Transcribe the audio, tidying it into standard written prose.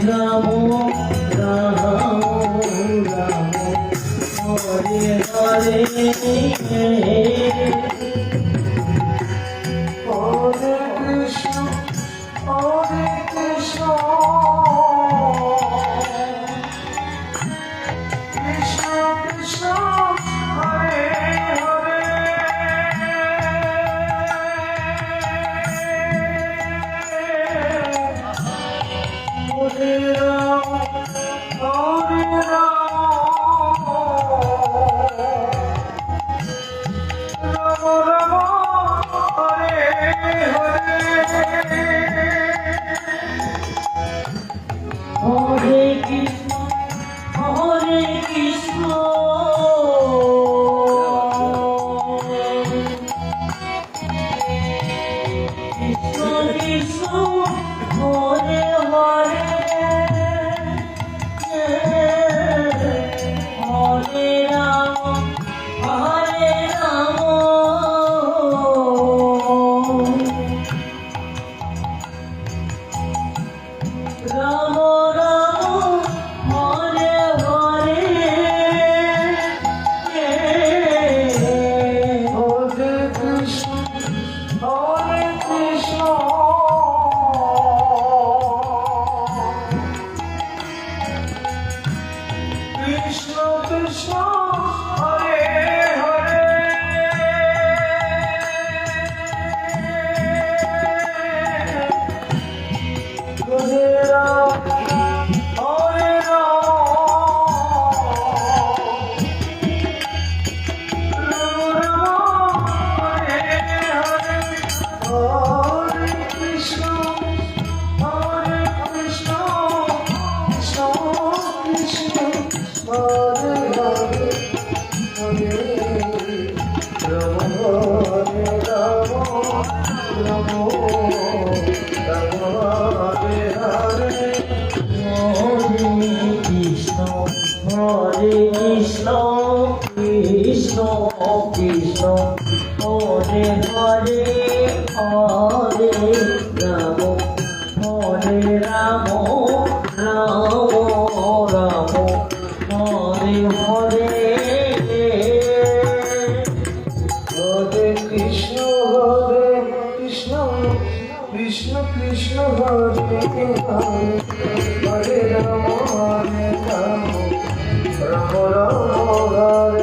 Ram Ram Ram Hare Hare Hare Krishna Hare Krishna Krishna Krishna Hare Hare Hare Ram Ram Ram Hare Hare Hare Krishna Hare Krishna Krishna Krishna Hare Hare Hare Ram Hare Ram Ram Ram Hare Hare Hare Krishna Hare Krishna Krishna Krishna Hare Hare Hare Ram Hare Ram Ram Ram Hare Hare Hare Krishna Hare Krishna Krishna Krishna Hare Hare Hare Ram Hare Ram Ram Ram Hare Hare Hare Krishna Hare Krishna Krishna Krishna Hare Hare Hare Ram Hare Ram Ram Ram Hare Hare Hare Krishna Hare Krishna Krishna Krishna Hare Hare Hare Ram Ram Ram Hare